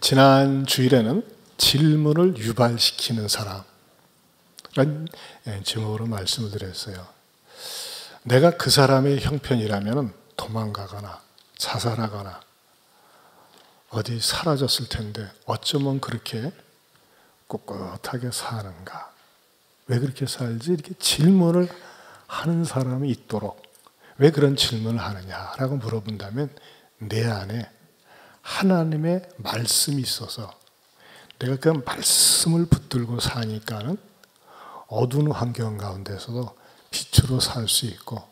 지난 주일에는 질문을 유발시키는 사람이라는 제목으로 말씀을 드렸어요. 내가 그 사람의 형편이라면 도망가거나 자살하거나 어디 사라졌을 텐데 어쩌면 그렇게 꿋꿋하게 사는가? 왜 그렇게 살지? 이렇게 질문을 하는 사람이 있도록 왜 그런 질문을 하느냐라고 물어본다면 내 안에 하나님의 말씀이 있어서 내가 그 말씀을 붙들고 사니까는 어두운 환경 가운데서도 빛으로 살 수 있고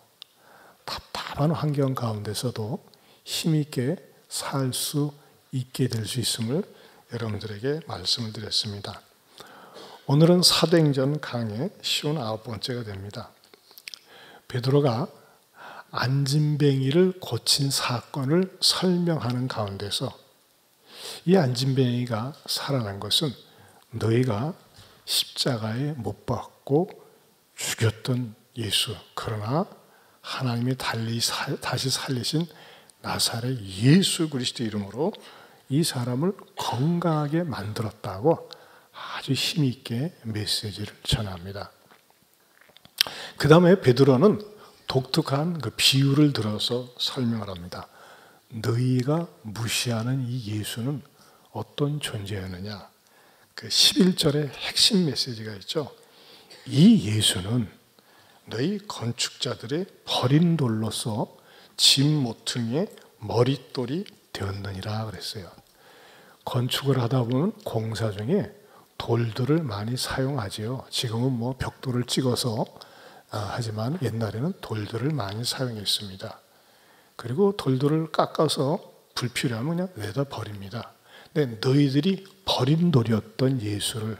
답답한 환경 가운데서도 힘있게 살 수 있게 될 수 있음을 여러분들에게 말씀을 드렸습니다. 오늘은 사도행전 강의 59번째가 됩니다. 베드로가 안진뱅이를 고친 사건을 설명하는 가운데서 이 안진뱅이가 살아난 것은 너희가 십자가에 못 박고 죽였던 예수, 그러나 하나님이 다시 살리신 나사렛 예수 그리스도 이름으로 이 사람을 건강하게 만들었다고 아주 힘있게 메시지를 전합니다. 그 다음에 베드로는 독특한 그 비유를 들어서 설명을 합니다. 너희가 무시하는 이 예수는 어떤 존재였느냐? 그 11절의 핵심 메시지가 있죠. 이 예수는 너희 건축자들의 버린 돌로서 집 모퉁이의 머릿돌이 되었느니라 그랬어요. 건축을 하다 보면 공사 중에 돌들을 많이 사용하지요. 지금은 뭐 벽돌을 찍어서 하지만 옛날에는 돌들을 많이 사용했습니다. 그리고 돌들을 깎아서 불필요하면 그냥 내다 버립니다. 근데 너희들이 버린 돌이었던 예수를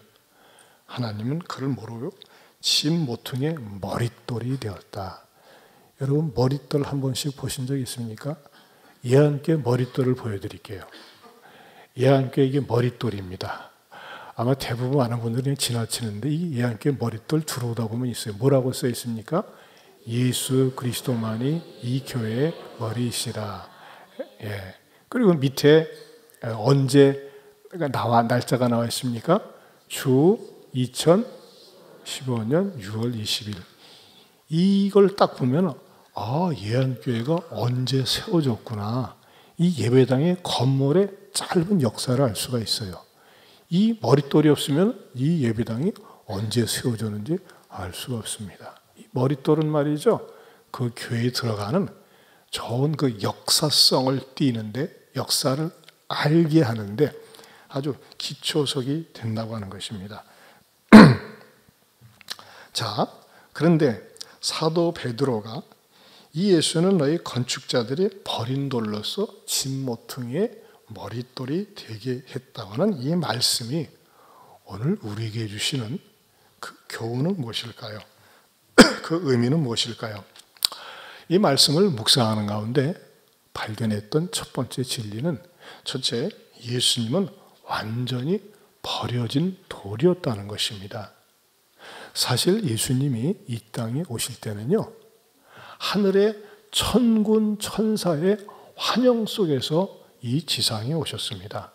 하나님은 그를 뭐라고요? 집 모퉁이의 머릿돌이 되었다. 여러분 머릿돌 한 번씩 보신 적 있습니까? 예언교회 머릿돌을 보여드릴게요. 예언교회 이게 머릿돌입니다. 아마 대부분 많은 분들이 지나치는데 이 예언교회 머릿돌 들어오다 보면 있어요. 뭐라고 써 있습니까? 예수 그리스도만이 이 교회의 머리이시라. 예. 그리고 밑에 언제 날짜가 나와 있습니까? 주 2015년 6월 20일. 이걸 딱 보면 예언교회가 언제 세워졌구나. 이 예배당의 건물의 짧은 역사를 알 수가 있어요. 이 머릿돌이 없으면 이 예배당이 언제 세워졌는지 알 수가 없습니다. 이 머릿돌은 말이죠. 그 교회에 들어가는 좋은 그 역사성을 띠는데 역사를 알게 하는데 아주 기초석이 된다고 하는 것입니다. 자, 그런데 사도 베드로가 이 예수는 너희 건축자들이 버린 돌로서 집 모퉁이의 머릿돌이 되게 했다고 하는 이 말씀이 오늘 우리에게 주시는 그 교훈은 무엇일까요? 그 의미는 무엇일까요? 이 말씀을 묵상하는 가운데 발견했던 첫 번째 진리는 첫째, 예수님은 완전히 버려진 돌이었다는 것입니다. 사실 예수님이 이 땅에 오실 때는요, 하늘의 천군 천사의 환영 속에서 이 지상에 오셨습니다.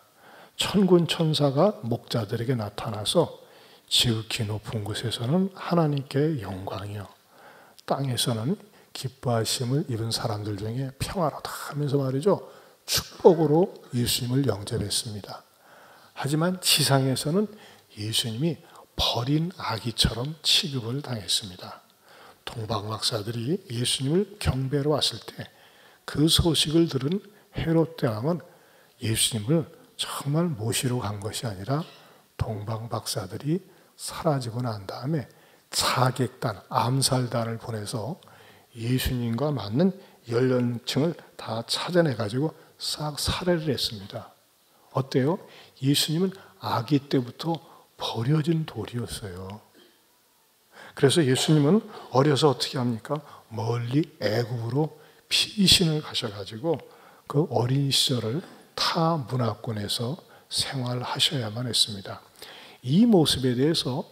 천군 천사가 목자들에게 나타나서 지극히 높은 곳에서는 하나님께 영광이요, 땅에서는 기뻐하심을 입은 사람들 중에 평화로다 하면서 말이죠, 축복으로 예수님을 영접했습니다. 하지만 지상에서는 예수님이 버린 아기처럼 취급을 당했습니다. 동방 박사들이 예수님을 경배로 왔을 때 그 소식을 들은 헤롯 왕은 예수님을 정말 모시러 간 것이 아니라 동방 박사들이 사라지고 난 다음에 사객단, 암살단을 보내서 예수님과 맞는 연령층을 다 찾아내가지고 싹 살해를 했습니다. 어때요? 예수님은 아기 때부터 버려진 돌이었어요. 그래서 예수님은 어려서 어떻게 합니까? 멀리 애굽으로 피신을 가셔가지고 그 어린 시절을 타 문화권에서 생활하셔야만 했습니다. 이 모습에 대해서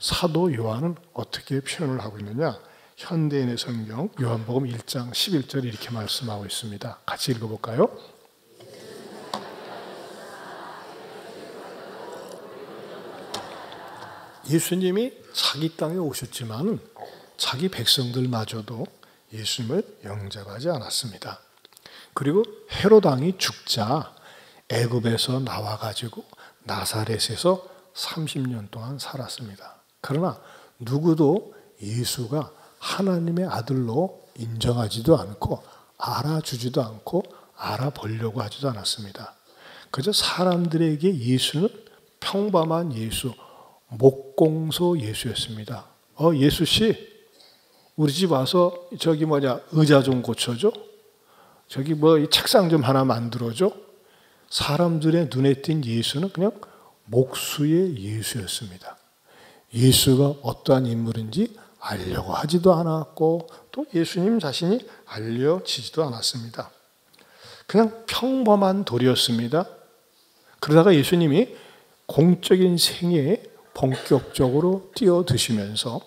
사도 요한은 어떻게 표현을 하고 있느냐? 현대인의 성경 요한복음 1장 11절 이렇게 말씀하고 있습니다. 같이 읽어볼까요? 예수님이 자기 땅에 오셨지만 자기 백성들마저도 예수님을 영접하지 않았습니다. 그리고 헤롯 왕이 죽자 애굽에서 나와가지고 나사렛에서 30년 동안 살았습니다. 그러나 누구도 예수가 하나님의 아들로 인정하지도 않고 알아주지도 않고 알아보려고 하지도 않았습니다. 그저 사람들에게 예수는 평범한 예수, 목공소 예수였습니다. 예수씨, 우리 집 와서 의자 좀 고쳐줘? 이 책상 좀 하나 만들어줘? 사람들의 눈에 띈 예수는 그냥 목수의 예수였습니다. 예수가 어떠한 인물인지 알려고 하지도 않았고 또 예수님 자신이 알려지지도 않았습니다. 그냥 평범한 돌이었습니다. 그러다가 예수님이 공적인 생애에 본격적으로 뛰어드시면서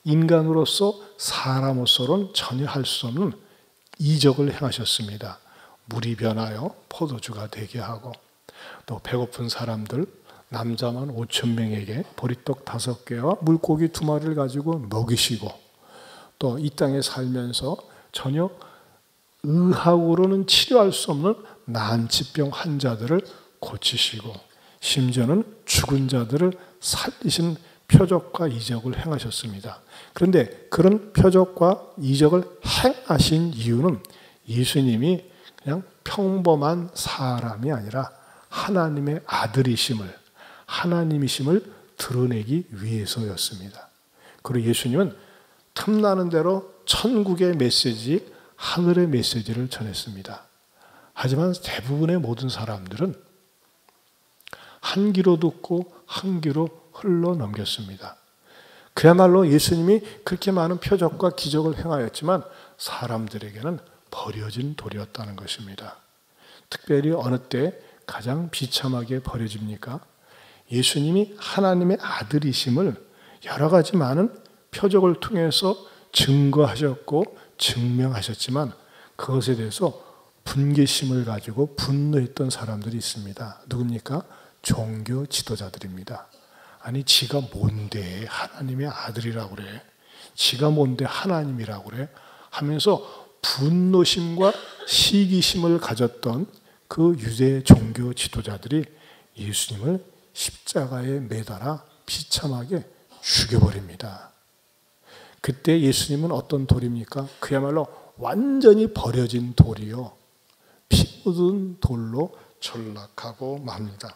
인간으로서 사람으로서는 전혀 할 수 없는 이적을 행하셨습니다. 물이 변하여 포도주가 되게 하고 또 배고픈 사람들 남자만 5,000명에게 보리떡 5개와 물고기 2마리를 가지고 먹이시고 또 이 땅에 살면서 전혀 의학으로는 치료할 수 없는 난치병 환자들을 고치시고 심지어는 죽은 자들을 살리신 표적과 이적을 행하셨습니다. 그런데 그런 표적과 이적을 행하신 이유는 예수님이 그냥 평범한 사람이 아니라 하나님의 아들이심을, 하나님이심을 드러내기 위해서였습니다. 그리고 예수님은 틈나는 대로 천국의 메시지, 하늘의 메시지를 전했습니다. 하지만 대부분의 모든 사람들은 한 귀로 듣고 한 귀로 흘러 넘겼습니다. 그야말로 예수님이 그렇게 많은 표적과 기적을 행하였지만 사람들에게는 버려진 돌이었다는 것입니다. 특별히 어느 때 가장 비참하게 버려집니까? 예수님이 하나님의 아들이심을 여러 가지 많은 표적을 통해서 증거하셨고 증명하셨지만 그것에 대해서 분개심을 가지고 분노했던 사람들이 있습니다. 누굽니까? 종교 지도자들입니다. 아니 지가 뭔데 하나님의 아들이라고 그래? 지가 뭔데 하나님이라고 그래? 하면서 분노심과 시기심을 가졌던 그 유대 종교 지도자들이 예수님을 십자가에 매달아 비참하게 죽여버립니다. 그때 예수님은 어떤 돌입니까? 그야말로 완전히 버려진 돌이요. 피 묻은 돌로 전락하고 맙니다.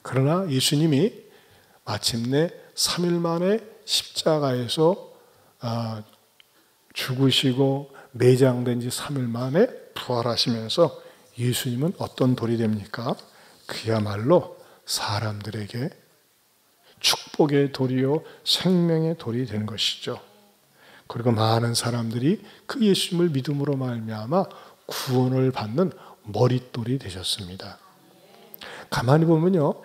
그러나 예수님이 마침내 3일 만에 십자가에서 죽으시고 매장된 지 3일 만에 부활하시면서 예수님은 어떤 돌이 됩니까? 그야말로 사람들에게 축복의 돌이요 생명의 돌이 된 것이죠. 그리고 많은 사람들이 그 예수님을 믿음으로 말미암아 구원을 받는 머릿돌이 되셨습니다. 가만히 보면요,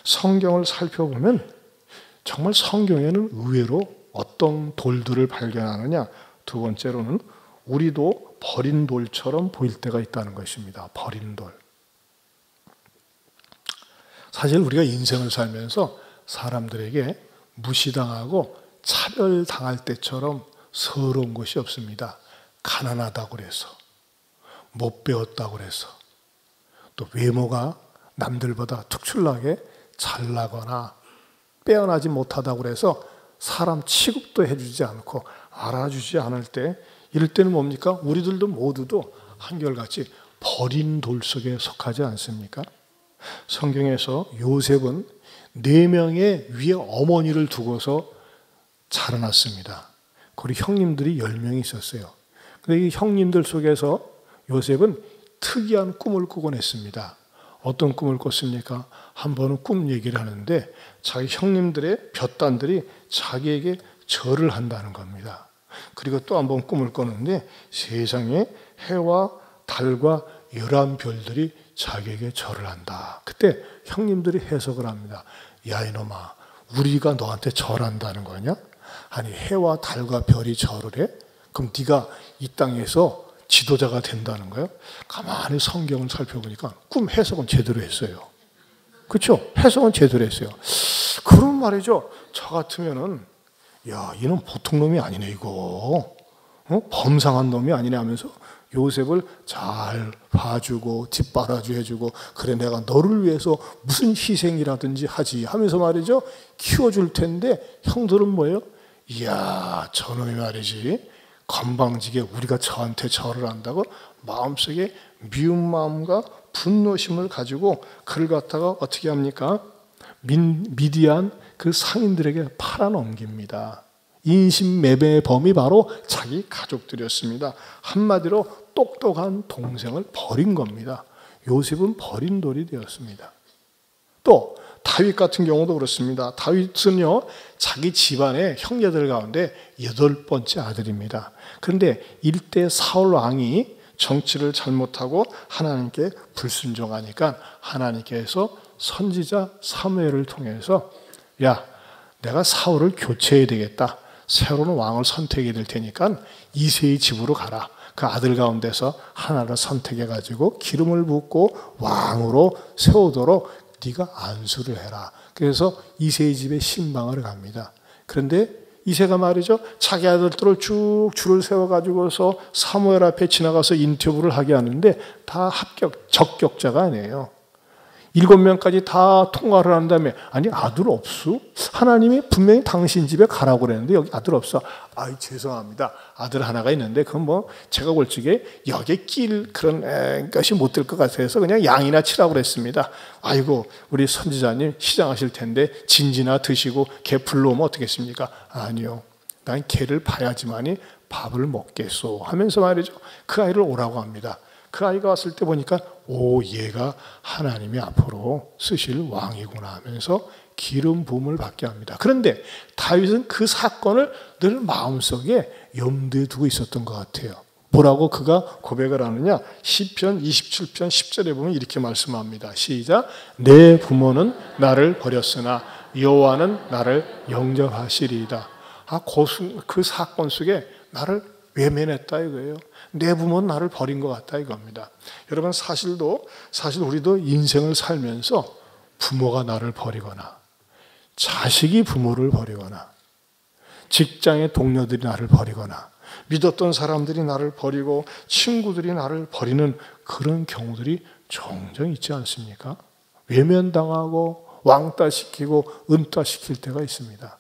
성경을 살펴보면 정말 성경에는 의외로 어떤 돌들을 발견하느냐. 두 번째로는 우리도 버린 돌처럼 보일 때가 있다는 것입니다. 버린 돌. 사실 우리가 인생을 살면서 사람들에게 무시당하고 차별당할 때처럼 서러운 것이 없습니다. 가난하다고 그래서, 못 배웠다고 그래서, 또 외모가 남들보다 특출나게 잘나거나 빼어나지 못하다고 그래서 사람 취급도 해주지 않고 알아주지 않을 때, 이럴 때는 뭡니까? 우리들도 모두도 한결같이 버린 돌 속에 속하지 않습니까? 성경에서 요셉은 4명의 위에 어머니를 두고서 자라났습니다. 그리고 형님들이 10명이 있었어요. 그런데 이 형님들 속에서 요셉은 특이한 꿈을 꾸곤 했습니다. 어떤 꿈을 꿨습니까? 한 번은 꿈 얘기를 하는데 자기 형님들의 볕단들이 자기에게 절을 한다는 겁니다. 그리고 또 한 번 꿈을 꿨는데 세상에 해와 달과 11별들이 자기에게 절을 한다. 그때 형님들이 해석을 합니다. 야 이놈아, 우리가 너한테 절한다는 거냐? 아니 해와 달과 별이 절을 해? 그럼 네가 이 땅에서 지도자가 된다는 거예요? 가만히 성경을 살펴보니까 꿈 해석은 제대로 했어요. 그렇죠? 해석은 제대로 했어요. 그럼 말이죠. 저 같으면은 야, 얘는 보통 놈이 아니네 이거. 범상한 놈이 아니네 하면서 요셉을 잘 봐주고 뒷바라지 해주고, 그래 내가 너를 위해서 무슨 희생이라든지 하지 하면서 말이죠, 키워줄 텐데 형들은 뭐예요? 이야, 저놈이 말이지 건방지게 우리가 저한테 절을 한다고 마음속에 미운 마음과 분노심을 가지고 그를 갖다가 어떻게 합니까? 미디안 그 상인들에게 팔아넘깁니다. 인신매매의 범이 바로 자기 가족들이었습니다. 한마디로 똑똑한 동생을 버린 겁니다. 요셉은 버린 돌이 되었습니다. 또 다윗 같은 경우도 그렇습니다. 다윗은요, 자기 집안의 형제들 가운데 8번째 아들입니다. 그런데 일대 사울 왕이 정치를 잘못하고 하나님께 불순종하니까 하나님께서 선지자 사무엘을 통해서 야, 내가 사울을 교체해야 되겠다. 새로운 왕을 선택해야 될 테니까 이새의 집으로 가라. 그 아들 가운데서 하나를 선택해가지고 기름을 붓고 왕으로 세우도록 네가 안수를 해라. 그래서 이새의 집에 신방을 갑니다. 그런데 이새가 말이죠, 자기 아들들을 쭉 줄을 세워가지고서 사무엘 앞에 지나가서 인터뷰를 하게 하는데 다 적격자가 아니에요. 7명까지 다 통과를 한 다음에 아니 아들 없어? 하나님이 분명히 당신 집에 가라고 그랬는데 여기 아들 없어. 아이 죄송합니다. 아들 하나가 있는데 그건 뭐 제가 볼 적에 여기에 낄 그런 것이 못 될 것 같아서 그냥 양이나 치라고 그랬습니다. 아이고 우리 선지자님 시장하실 텐데 진지나 드시고 개 불러오면 어떻겠습니까? 아니요. 난 개를 봐야지만이 밥을 먹겠소 하면서 말이죠. 그 아이를 오라고 합니다. 그 아이가 왔을 때 보니까 오, 얘가 하나님이 앞으로 쓰실 왕이구나 하면서 기름 부음을 받게 합니다. 그런데 다윗은 그 사건을 늘 마음속에 염두에 두고 있었던 것 같아요. 뭐라고 그가 고백을 하느냐? 시편 27편 10절에 보면 이렇게 말씀합니다. 시작. 내 부모는 나를 버렸으나 여호와는 나를 영접하시리이다. 그 사건 속에 나를 외면했다 이거예요. 내 부모는 나를 버린 것 같다 이겁니다. 여러분 사실 우리도 인생을 살면서 부모가 나를 버리거나 자식이 부모를 버리거나 직장의 동료들이 나를 버리거나 믿었던 사람들이 나를 버리고 친구들이 나를 버리는 그런 경우들이 종종 있지 않습니까? 외면당하고 왕따시키고 은따시킬 때가 있습니다.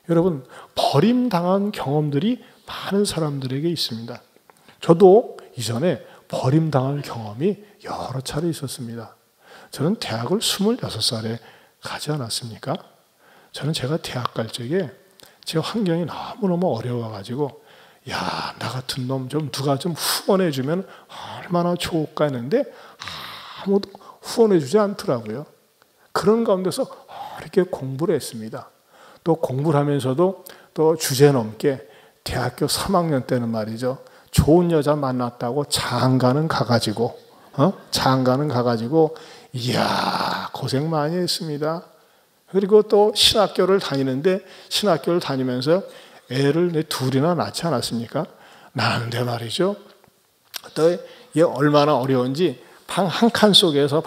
여러분 버림당한 경험들이 많은 사람들에게 있습니다. 저도 이전에 버림당할 경험이 여러 차례 있었습니다. 저는 대학을 26살에 가지 않았습니까? 저는 제가 대학 갈 적에 제 환경이 너무너무 어려워가지고 야, 나 같은 놈 좀 누가 좀 후원해주면 얼마나 좋을까 했는데 아무도 후원해주지 않더라고요. 그런 가운데서 이렇게 공부를 했습니다. 또 공부를 하면서도 또 주제넘게 대학교 3학년 때는 말이죠. 좋은 여자 만났다고 장가는 가가지고 이야 고생 많이 했습니다. 그리고 또 신학교를 다니면서 애를 내 둘이나 낳지 않았습니까? 낳는데 말이죠. 또 이게 얼마나 어려운지 방 한 칸 속에서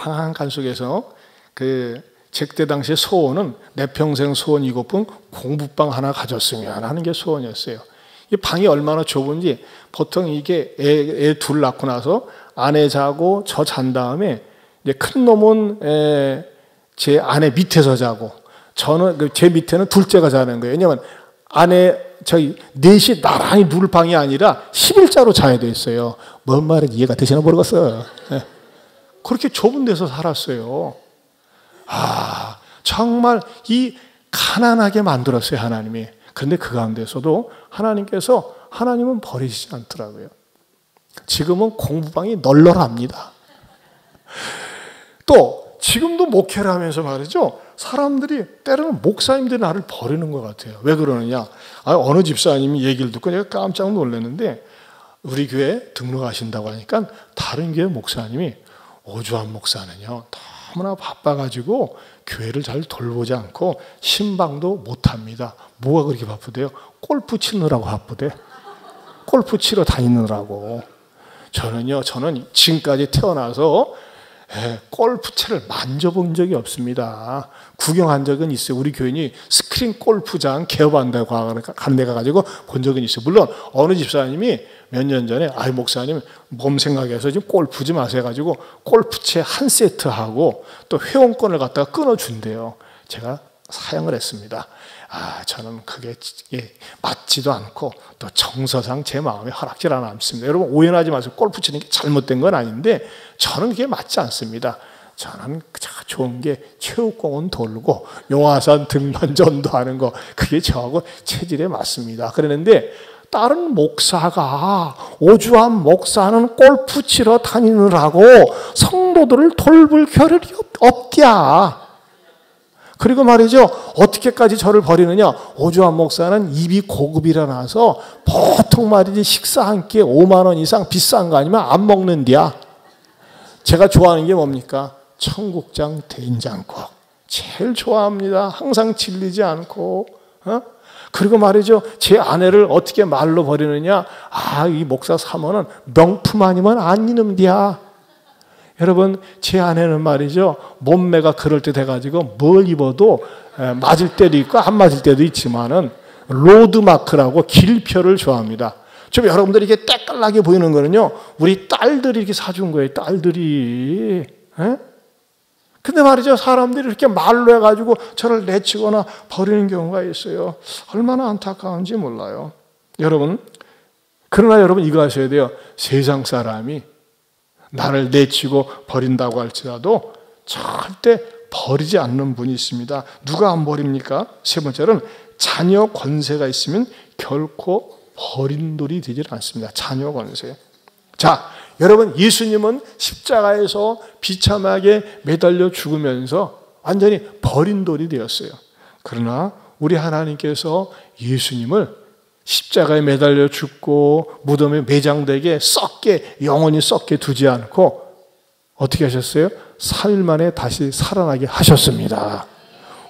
그때 당시에 소원은 내 평생 소원 이것뿐 공부방 하나 가졌으면 하는 게 소원이었어요. 이 방이 얼마나 좁은지 보통 이게 애 둘 낳고 나서 아내 자고 저 잔 다음에 이제 큰 놈은 제 아내 밑에서 자고 저는 제 밑에는 둘째가 자는 거예요. 왜냐하면 넷이 나란히 누울 방이 아니라 11자로 자야 돼 있어요. 뭔 말인지 이해가 되시나 모르겠어요. 그렇게 좁은 데서 살았어요. 정말 이 가난하게 만들었어요, 하나님이. 그런데 그 가운데서도 하나님은 버리시지 않더라고요. 지금은 공부방이 널널합니다. 또 지금도 목회를 하면서 말이죠. 사람들이 때로는 목사님들이 나를 버리는 것 같아요. 왜 그러느냐? 어느 집사님이 얘기를 듣고 내가 깜짝 놀랐는데 우리 교회 등록하신다고 하니까 다른 교회 목사님이 오주환 목사는요. 너무나 바빠가지고 교회를 잘 돌보지 않고 신방도 못합니다. 뭐가 그렇게 바쁘대요? 골프 치느라고 바쁘대. 골프 치러 다니느라고. 저는 지금까지 태어나서 골프채를 만져본 적이 없습니다. 구경한 적은 있어요. 우리 교인이 스크린 골프장 개업한다고 가는 데 가가지고 본 적은 있어요. 물론 어느 집사님이 몇 년 전에 목사님 몸 생각해서 지금 골프 좀 하세요 해가지고 골프채 한 세트하고 또 회원권을 갖다가 끊어준대요. 제가 사양을 했습니다. 저는 그게 맞지도 않고 또 정서상 제 마음에 허락질 않습니다. 여러분 오해하지 마세요. 골프 치는 게 잘못된 건 아닌데 저는 그게 맞지 않습니다. 저는 좋은 게 체육공원 돌고 용화산 등반전도 하는 거 그게 저하고 체질에 맞습니다. 그러는데 다른 목사가 오주환 목사는 골프 치러 다니느라고 성도들을 돌볼 겨를이 없디야. 그리고 말이죠. 어떻게까지 저를 버리느냐. 오주환 목사는 입이 고급이라서 보통 말이지 식사 한 끼에 5만 원 이상 비싼 거 아니면 안 먹는디야. 제가 좋아하는 게 뭡니까? 청국장 된장국. 제일 좋아합니다. 항상 질리지 않고. 그리고 말이죠. 제 아내를 어떻게 말로 버리느냐. 이 목사 사모는 명품 아니면 안 이놈디야. 여러분 제 아내는 말이죠. 몸매가 그럴 때 돼가지고 뭘 입어도 맞을 때도 있고 안 맞을 때도 있지만은 로드마크라고 길표를 좋아합니다. 좀 여러분들이 이게 때깔나게 보이는 거는요. 우리 딸들이 이렇게 사준 거예요. 딸들이. 근데 말이죠. 사람들이 이렇게 말로 해가지고 저를 내치거나 버리는 경우가 있어요. 얼마나 안타까운지 몰라요. 여러분 그러나 여러분 이거 아셔야 돼요. 세상 사람이 나를 내치고 버린다고 할지라도 절대 버리지 않는 분이 있습니다. 누가 안 버립니까? 세 번째는 자녀 권세가 있으면 결코 버린 돌이 되질 않습니다. 자녀 권세. 자, 여러분 예수님은 십자가에서 비참하게 매달려 죽으면서 완전히 버린 돌이 되었어요. 그러나 우리 하나님께서 예수님을 십자가에 매달려 죽고 무덤에 매장되게 영원히 썩게 두지 않고 어떻게 하셨어요? 3일 만에 다시 살아나게 하셨습니다.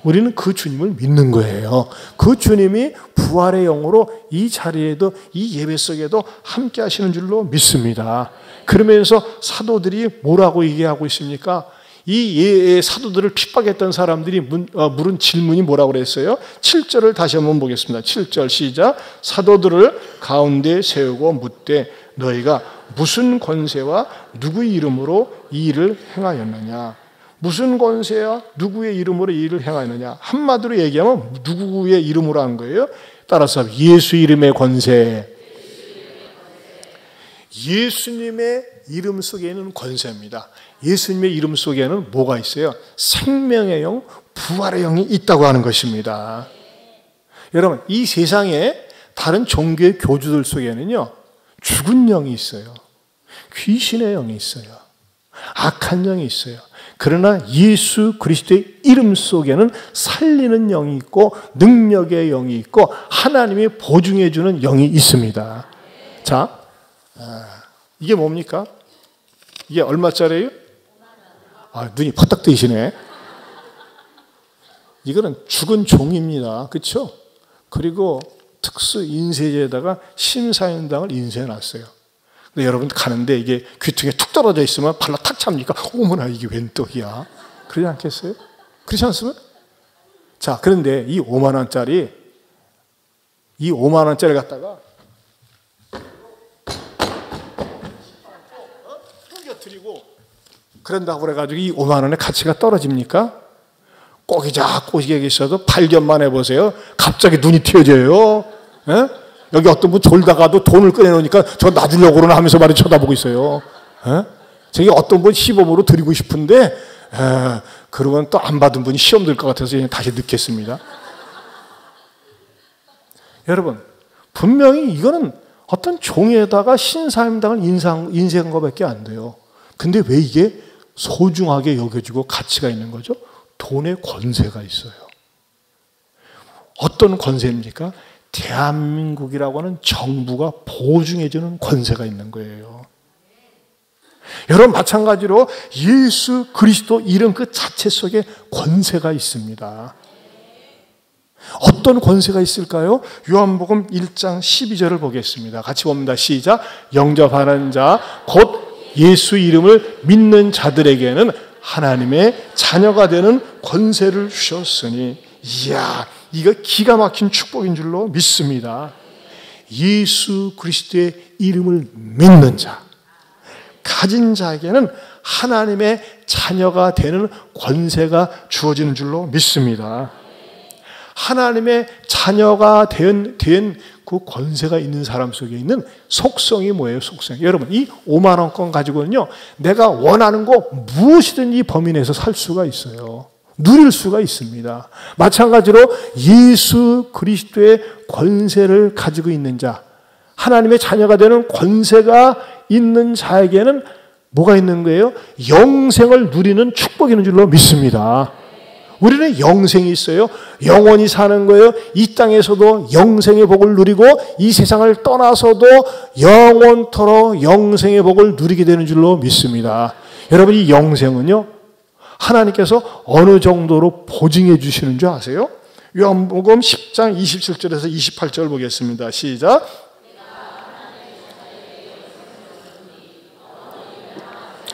우리는 그 주님을 믿는 거예요. 그 주님이 부활의 영으로 이 자리에도 이 예배 속에도 함께 하시는 줄로 믿습니다. 그러면서 사도들이 뭐라고 얘기하고 있습니까? 이 사도들을 핍박했던 사람들이 물은 질문이 뭐라고 그랬어요? 7절을 다시 한번 보겠습니다. 7절 시작. 사도들을 가운데 세우고 묻되 너희가 무슨 권세와 누구의 이름으로 이 일을 행하였느냐? 무슨 권세와 누구의 이름으로 이 일을 행하였느냐? 한마디로 얘기하면 누구의 이름으로 한 거예요? 따라서 예수 이름의 권세. 예수님의 이름 속에는 권세입니다. 예수님의 이름 속에는 뭐가 있어요? 생명의 영, 부활의 영이 있다고 하는 것입니다. 여러분, 이 세상에 다른 종교의 교주들 속에는요, 죽은 영이 있어요. 귀신의 영이 있어요. 악한 영이 있어요. 그러나 예수 그리스도의 이름 속에는 살리는 영이 있고 능력의 영이 있고 하나님이 보증해 주는 영이 있습니다. 자, 이게 뭡니까? 이게 얼마짜리예요? 눈이 퍼뜩 뜨이시네. 이거는 죽은 종입니다. 그렇죠? 그리고 특수 인쇄제에다가 심사인당을 인쇄해놨어요. 근데 여러분 가는데 이게 귀퉁이에 툭 떨어져 있으면 발로 탁 찹니까? 어머나 이게 웬 떡이야? 그러지 않겠어요? 그렇지 않습니까? 자, 그런데 이 5만 원짜리 갖다가 드리고 그런다고 그래가지고 이 5만 원의 가치가 떨어집니까? 꼬기게 있어도 발견만 해보세요. 갑자기 눈이 튀어져요. 에? 여기 어떤 분 졸다가도 돈을 꺼내놓으니까 저 놔주려고 그러나 하면서 말이 쳐다보고 있어요. 에? 저기 어떤 분 시범으로 드리고 싶은데 그러면 또 안 받은 분이 시험 들 것 같아서 다시 넣겠습니다. 여러분 분명히 이거는 어떤 종에다가 신사임당을 인쇄한 것밖에 안 돼요. 근데 왜 이게 소중하게 여겨지고 가치가 있는 거죠? 돈의 권세가 있어요. 어떤 권세입니까? 대한민국이라고 하는 정부가 보증해주는 권세가 있는 거예요. 여러분 마찬가지로 예수 그리스도 이름 그 자체 속에 권세가 있습니다. 어떤 권세가 있을까요? 요한복음 1장 12절을 보겠습니다. 같이 봅니다. 시작. 영접하는 자 곧 예수 이름을 믿는 자들에게는 하나님의 자녀가 되는 권세를 주셨으니, 이야, 이거 기가 막힌 축복인 줄로 믿습니다. 예수 그리스도의 이름을 믿는 자, 가진 자에게는 하나님의 자녀가 되는 권세가 주어지는 줄로 믿습니다. 하나님의 자녀가 된 그 권세가 있는 사람 속에 있는 속성이 뭐예요? 속성. 여러분, 이 5만 원권 가지고는요, 내가 원하는 거 무엇이든지 범위 내에서 살 수가 있어요. 누릴 수가 있습니다. 마찬가지로 예수 그리스도의 권세를 가지고 있는 자, 하나님의 자녀가 되는 권세가 있는 자에게는 뭐가 있는 거예요? 영생을 누리는 축복이 있는 줄로 믿습니다. 우리는 영생이 있어요. 영원히 사는 거예요. 이 땅에서도 영생의 복을 누리고 이 세상을 떠나서도 영원토록 영생의 복을 누리게 되는 줄로 믿습니다. 여러분, 이 영생은요, 하나님께서 어느 정도로 보증해 주시는 줄 아세요? 요한복음 10장 27절에서 28절 보겠습니다. 시작.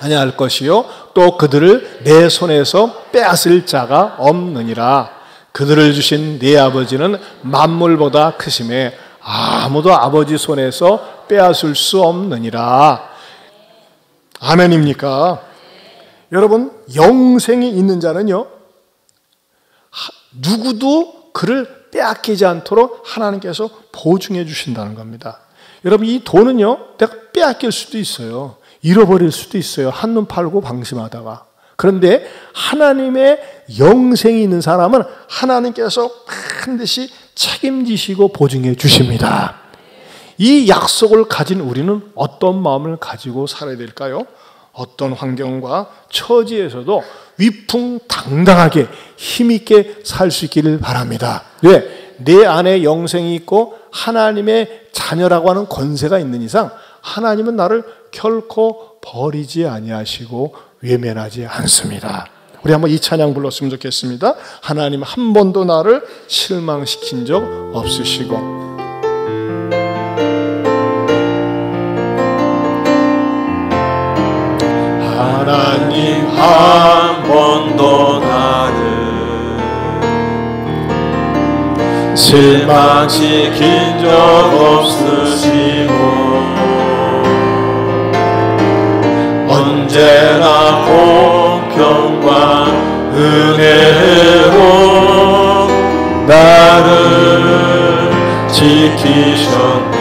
아니할 것이요 또 그들을 내 손에서 빼앗을 자가 없느니라. 그들을 주신 네 아버지는 만물보다 크심에 아무도 아버지 손에서 빼앗을 수 없느니라. 아멘입니까? 여러분, 영생이 있는 자는요, 누구도 그를 빼앗기지 않도록 하나님께서 보증해 주신다는 겁니다. 여러분, 이 돈은요, 내가 빼앗길 수도 있어요. 잃어버릴 수도 있어요. 한눈 팔고 방심하다가. 그런데 하나님의 영생이 있는 사람은 하나님께서 반드시 책임지시고 보증해 주십니다. 이 약속을 가진 우리는 어떤 마음을 가지고 살아야 될까요? 어떤 환경과 처지에서도 위풍당당하게 힘있게 살 수 있기를 바랍니다. 왜? 내 안에 영생이 있고 하나님의 자녀라고 하는 권세가 있는 이상 하나님은 나를 결코 버리지 아니하시고 외면하지 않습니다. 우리 한번 이 찬양 불렀으면 좋겠습니다. 하나님 한 번도 나를 실망시킨 적 없으시고. 하나님 한 번도 나를 실망시킨 적 없으시고 언제나 공평과 은혜로 나를 지키셨네.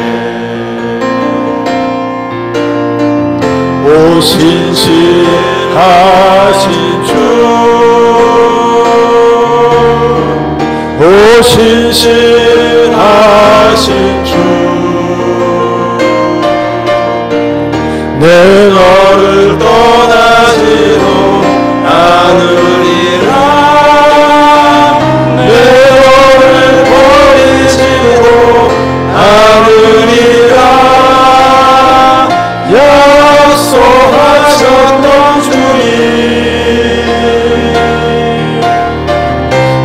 오 신실하신 주, 오 신실하신 주, 내 너를 떠나지도 않으리라. 내 너를 버리지도 않으리라. 약속하셨던 주님,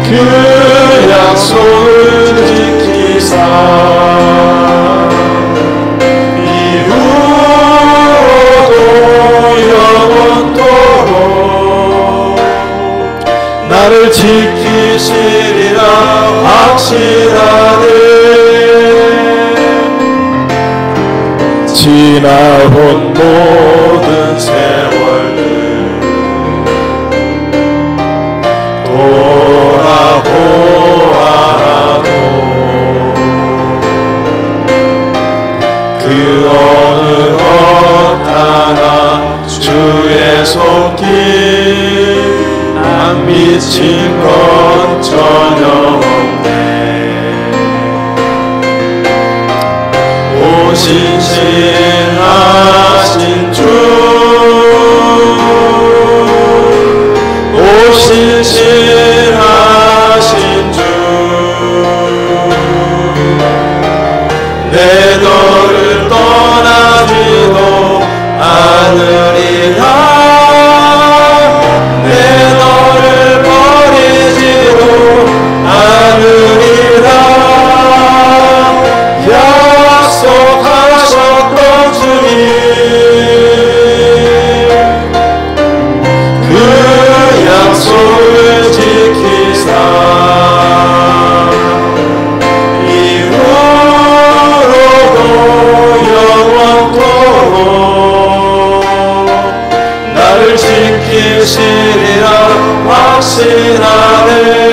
그 약속을 지키사 나를 지키시리라 확실하네. 지나온 모든 세월들 돌아보아도 그 어느 것 하나 주의 손길 안 미친 것 전혀 없네. 오 신실하신 주, 오 신실하신 주, 내 너를 떠나지도 않으리라. 내 너를 버리지도 않으리라. 약속하셨던 주님, 대하시나네.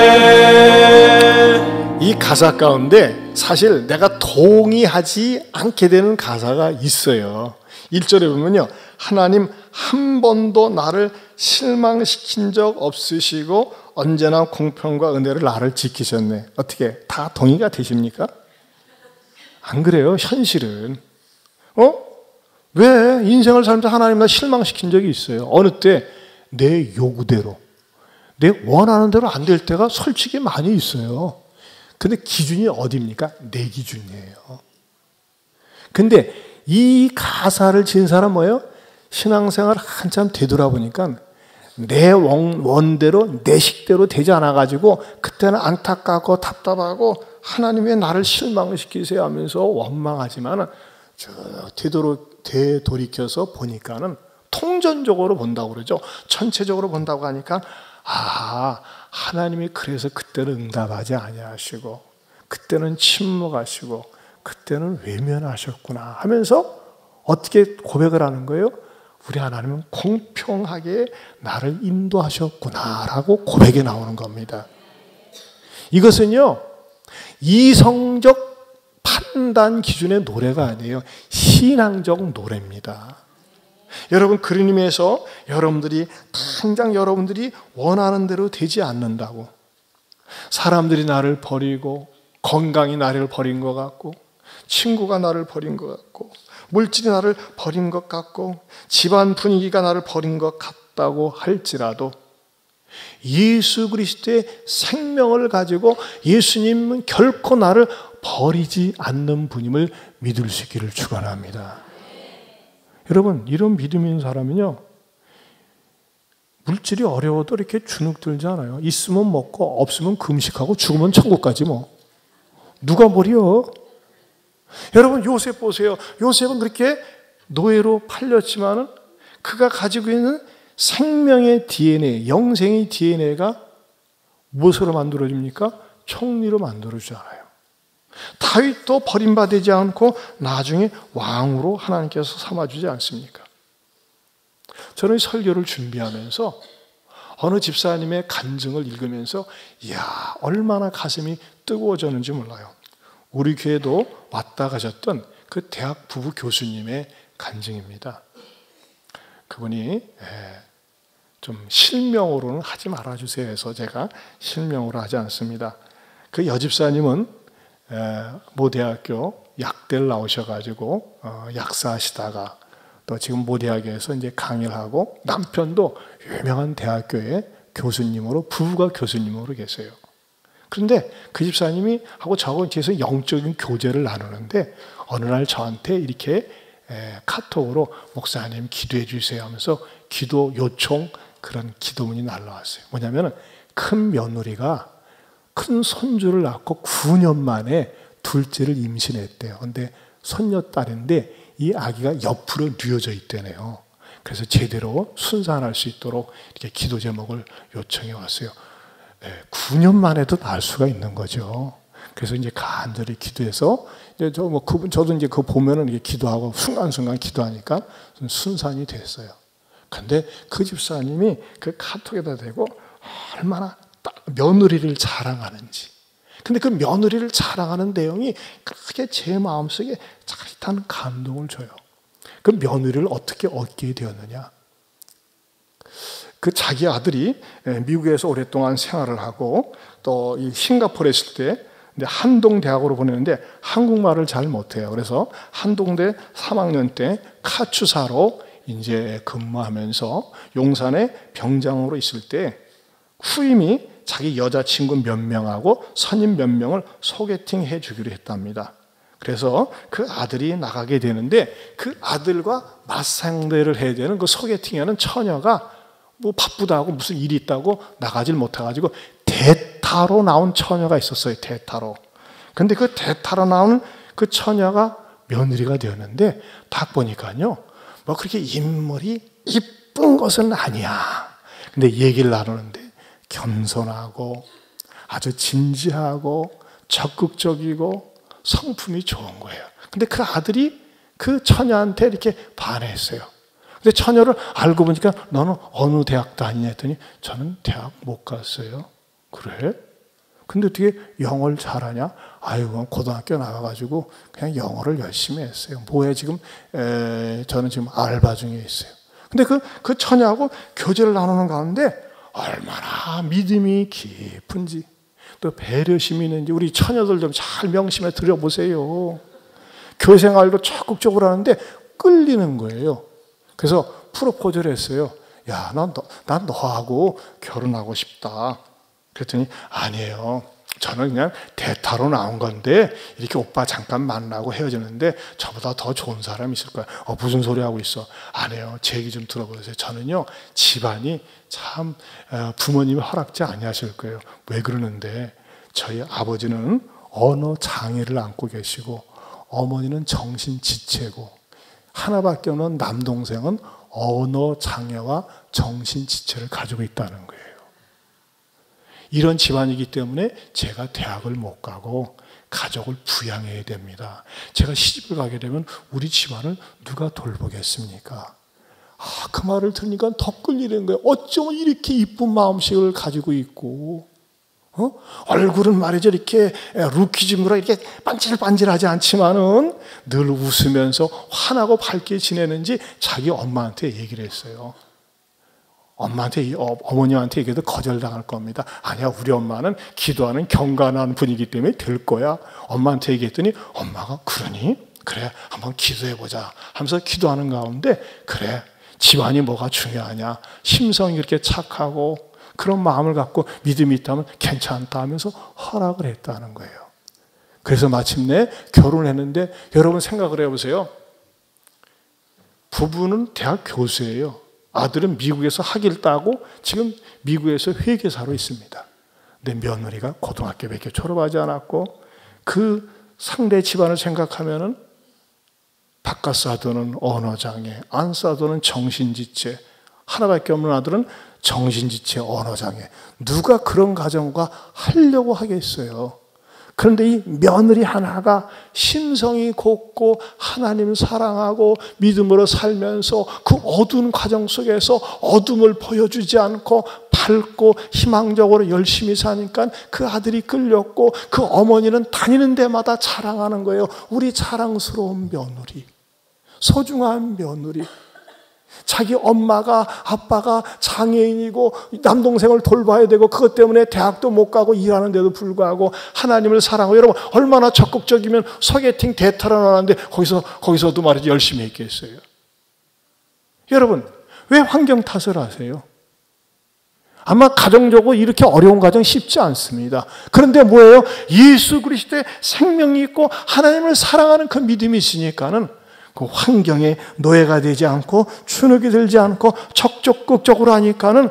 이 가사 가운데 사실 내가 동의하지 않게 되는 가사가 있어요. 1절에 보면요, 하나님 한 번도 나를 실망시킨 적 없으시고 언제나 공평과 은혜를 나를 지키셨네. 어떻게 다 동의가 되십니까? 안 그래요, 현실은. 왜 인생을 살면서 하나님 나 실망시킨 적이 있어요. 어느 때 내 요구대로, 내 원하는 대로 안 될 때가 솔직히 많이 있어요. 근데 기준이 어디입니까? 내 기준이에요. 근데 이 가사를 지은 사람 뭐예요? 신앙생활 한참 되돌아보니까 내 원대로 내 식대로 되지 않아가지고 그때는 안타깝고 답답하고 하나님 왜 나를 실망을 시키세요 하면서 원망하지만 되돌이켜서 보니까는 통전적으로 본다고 그러죠. 전체적으로 본다고 하니까 하나님이 그래서 그때는 응답하지 아니하시고 그때는 침묵하시고 그때는 외면하셨구나 하면서 어떻게 고백을 하는 거예요? 우리 하나님은 공평하게 나를 인도하셨구나라고 고백이 나오는 겁니다. 이것은요, 이성적 판단 기준의 노래가 아니에요. 신앙적 노래입니다. 여러분, 그런 의미에서 여러분들이 당장 여러분들이 원하는 대로 되지 않는다고, 사람들이 나를 버리고 건강이 나를 버린 것 같고 친구가 나를 버린 것 같고 물질이 나를 버린 것 같고 집안 분위기가 나를 버린 것 같다고 할지라도 예수 그리스도의 생명을 가지고 예수님은 결코 나를 버리지 않는 분임을 믿을 수 있기를 축원합니다. 여러분, 이런 믿음 있는 사람은요, 물질이 어려워도 이렇게 주눅들지 않아요. 있으면 먹고 없으면 금식하고 죽으면 천국 가지 뭐. 누가 버려? 여러분, 요셉 보세요. 요셉은 그렇게 노예로 팔렸지만은 그가 가지고 있는 생명의 DNA, 영생의 DNA가 무엇으로 만들어집니까? 총리로 만들어주잖아요. 다윗도 버림받지 않고 나중에 왕으로 하나님께서 삼아주지 않습니까? 저는 설교를 준비하면서 어느 집사님의 간증을 읽으면서 이야, 얼마나 가슴이 뜨거워졌는지 몰라요. 우리 교회도 왔다 가셨던 그 대학 부부 교수님의 간증입니다. 그분이 좀 실명으로는 하지 말아주세요 해서 제가 실명으로 하지 않습니다. 그 여집사님은 모 대학교 약대를 나오셔가지고 약사하시다가 또 지금 모 대학에서 이제 강의를 하고 남편도 유명한 대학교의 교수님으로, 부부가 교수님으로 계세요. 그런데 그 집사님이 하고 저하고 계속 영적인 교제를 나누는데 어느 날 저한테 이렇게 카톡으로 목사님 기도해 주세요 하면서 기도 요청, 그런 기도문이 날라왔어요. 뭐냐면 큰 며느리가 큰 손주를 낳고 9년 만에 둘째를 임신했대요. 그런데 손녀딸인데 이 아기가 옆으로 뉘어져 있대네요. 그래서 제대로 순산할 수 있도록 이렇게 기도 제목을 요청해 왔어요. 9년 만에도 낳을 수가 있는 거죠. 그래서 이제 간절히 기도해서 이제 저도 이제 그거 보면은 이게 기도하고 순간순간 기도하니까 순산이 됐어요. 근데 그 집사님이 그 카톡에다 대고 얼마나 며느리를 자랑하는지. 근데 그 며느리를 자랑하는 내용이 크게 제 마음속에 짜릿한 감동을 줘요. 그 며느리를 어떻게 얻게 되었느냐. 그 자기 아들이 미국에서 오랫동안 생활을 하고 또 이 싱가포르에 있을 때 한동 대학으로 보내는데 한국말을 잘 못해요. 그래서 한동대 3학년 때 카투사로 이제 근무하면서 용산에 병장으로 있을 때 후임이 자기 여자친구 몇 명하고 선임 몇 명을 소개팅 해주기로 했답니다. 그래서 그 아들이 나가게 되는데 그 아들과 맞상대를 해야 되는 그 소개팅하는 처녀가 뭐 바쁘다고 무슨 일이 있다고 나가질 못해가지고 대타로 나온 처녀가 있었어요. 대타로. 근데 그 대타로 나온 그 처녀가 며느리가 되었는데 딱 보니까요, 뭐 그렇게 인물이 이쁜 것은 아니야. 근데 얘기를 나누는데 겸손하고 아주 진지하고 적극적이고 성품이 좋은 거예요. 근데 그 아들이 그 처녀한테 이렇게 반했어요. 근데 처녀를 알고 보니까 너는 어느 대학 다니냐 했더니 저는 대학 못 갔어요. 그래? 근데 어떻게 영어를 잘하냐? 아이고, 고등학교 나와가지고 그냥 영어를 열심히 했어요. 뭐해 지금 저는 지금 알바 중에 있어요. 근데 그 처녀하고 교제를 나누는 가운데 얼마나 믿음이 깊은지 또 배려심이 있는지 우리 처녀들 좀 잘 명심해 들어보세요. 교생활도 적극적으로 하는데 끌리는 거예요. 그래서 프로포즈를 했어요. 야, 난 너하고 결혼하고 싶다. 그랬더니 아니에요. 저는 그냥 대타로 나온 건데 이렇게 오빠 잠깐 만나고 헤어지는데 저보다 더 좋은 사람이 있을 거야. 무슨 소리 하고 있어? 아니에요. 제 얘기 좀 들어보세요. 저는요 집안이 참 부모님이 허락지 아니하실 거예요. 왜 그러는데 저희 아버지는 언어 장애를 안고 계시고 어머니는 정신지체고 하나밖에 없는 남동생은 언어 장애와 정신지체를 가지고 있다는 거예요. 이런 집안이기 때문에 제가 대학을 못 가고 가족을 부양해야 됩니다. 제가 시집을 가게 되면 우리 집안을 누가 돌보겠습니까? 그 말을 들으니까 더 끌리는 거예요. 어쩌면 이렇게 이쁜 마음씨를 가지고 있고 얼굴은 말이죠 이렇게 루키즘으로 이렇게 반질반질하지 않지만은 늘 웃으면서 환하고 밝게 지내는지 자기 엄마한테 얘기를 했어요. 엄마한테 어머님한테 얘기해도 거절당할 겁니다. 아니야, 우리 엄마는 기도하는 경건한 분이기 때문에 될 거야. 엄마한테 얘기했더니 엄마가 그러니? 그래, 한번 기도해보자 하면서 기도하는 가운데 그래, 집안이 뭐가 중요하냐, 심성이 그렇게 착하고 그런 마음을 갖고 믿음이 있다면 괜찮다 하면서 허락을 했다는 거예요. 그래서 마침내 결혼을 했는데 여러분 생각을 해보세요. 부부는 대학 교수예요. 아들은 미국에서 학위를 따고 지금 미국에서 회계사로 있습니다. 근데 며느리가 고등학교밖에 졸업하지 않았고 그 상대 집안을 생각하면은 바깥 사도는 언어장애, 안 사도는 정신지체, 하나밖에 없는 아들은 정신지체, 언어장애. 누가 그런 가정과 하려고 하겠어요. 그런데 이 며느리 하나가 심성이 곱고 하나님을 사랑하고 믿음으로 살면서 그 어두운 과정 속에서 어둠을 보여주지 않고 밝고 희망적으로 열심히 사니까 그 아들이 끌렸고 그 어머니는 다니는 데마다 자랑하는 거예요. 우리 자랑스러운 며느리, 소중한 며느리. 자기 엄마가 아빠가 장애인이고 남동생을 돌봐야 되고 그것 때문에 대학도 못 가고 일하는데도 불구하고 하나님을 사랑하고 여러분 얼마나 적극적이면 소개팅 대타로 나왔는데 거기서도 말이지 열심히 했겠어요. 여러분 왜 환경 탓을 하세요? 아마 가정적으로 이렇게 어려운 가정 쉽지 않습니다. 그런데 뭐예요? 예수 그리스도의 생명이 있고 하나님을 사랑하는 그 믿음이 있으니까는 그 환경에 노예가 되지 않고 주눅이 들지 않고 적극적으로 하니까는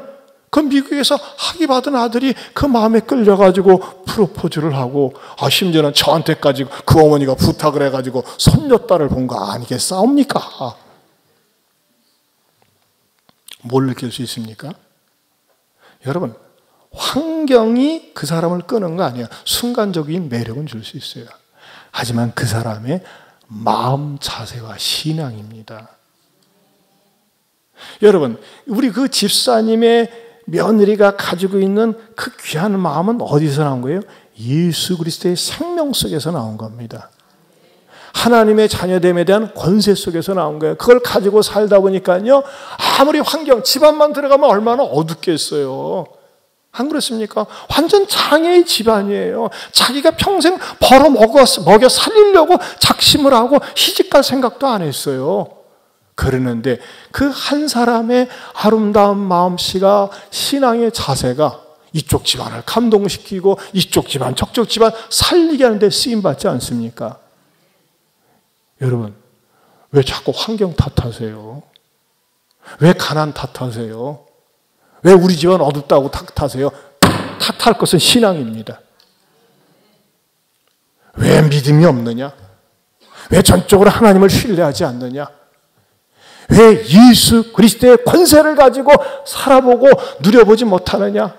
그 미국에서 학위 받은 아들이 그 마음에 끌려가지고 프로포즈를 하고 심지어는 저한테까지 그 어머니가 부탁을 해가지고 손녀딸을 본 거 아니겠사옵니까? 뭘 느낄 수 있습니까? 여러분 환경이 그 사람을 끄는 거 아니에요. 순간적인 매력은 줄 수 있어요. 하지만 그 사람의 마음 자세와 신앙입니다. 여러분, 우리 그 집사님의 며느리가 가지고 있는 그 귀한 마음은 어디서 나온 거예요? 예수 그리스도의 생명 속에서 나온 겁니다. 하나님의 자녀됨에 대한 권세 속에서 나온 거예요. 그걸 가지고 살다 보니까요, 아무리 환경, 집안만 들어가면 얼마나 어둡겠어요. 안 그렇습니까? 완전 장애의 집안이에요. 자기가 평생 먹여 살리려고 작심을 하고 시집갈 생각도 안 했어요. 그러는데 그 한 사람의 아름다운 마음씨가 신앙의 자세가 이쪽 집안을 감동시키고 이쪽 집안, 저쪽 집안 살리게 하는데 쓰임받지 않습니까? 여러분, 왜 자꾸 환경 탓하세요? 왜 가난 탓하세요? 왜 우리 집안 어둡다고 탓하세요? 탓할 것은 신앙입니다. 왜 믿음이 없느냐? 왜 전적으로 하나님을 신뢰하지 않느냐? 왜 예수 그리스도의 권세를 가지고 살아보고 누려보지 못하느냐?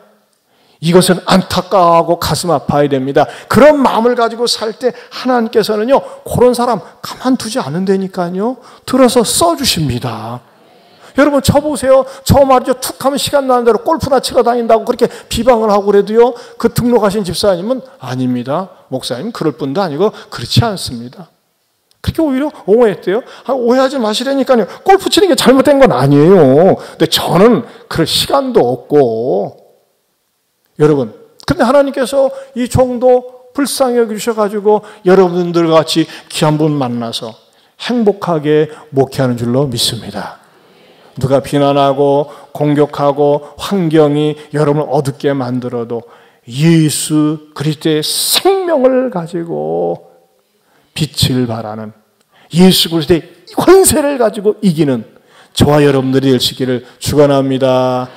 이것은 안타까워하고 가슴 아파야 됩니다. 그런 마음을 가지고 살 때 하나님께서는요, 그런 사람 가만두지 않는다니까요. 들어서 써주십니다. 여러분 쳐보세요. 저 말이죠. 툭 하면 시간 나는 대로 골프나 치러 다닌다고 그렇게 비방을 하고 그래도요. 그 등록하신 집사님은 아닙니다. 목사님 그럴 뿐도 아니고 그렇지 않습니다. 그렇게 오히려 옹호했대요. 오해하지 마시라니까요. 골프 치는 게 잘못된 건 아니에요. 근데 저는 그럴 시간도 없고. 여러분, 근데 하나님께서 이 종도 불쌍히 여기셔가지고 여러분들 같이 귀한 분 만나서 행복하게 목회하는 줄로 믿습니다. 누가 비난하고 공격하고 환경이 여러분을 어둡게 만들어도 예수 그리스도의 생명을 가지고 빛을 발하는 예수 그리스도의 권세를 가지고 이기는 저와 여러분들이 되시기를 축원합니다.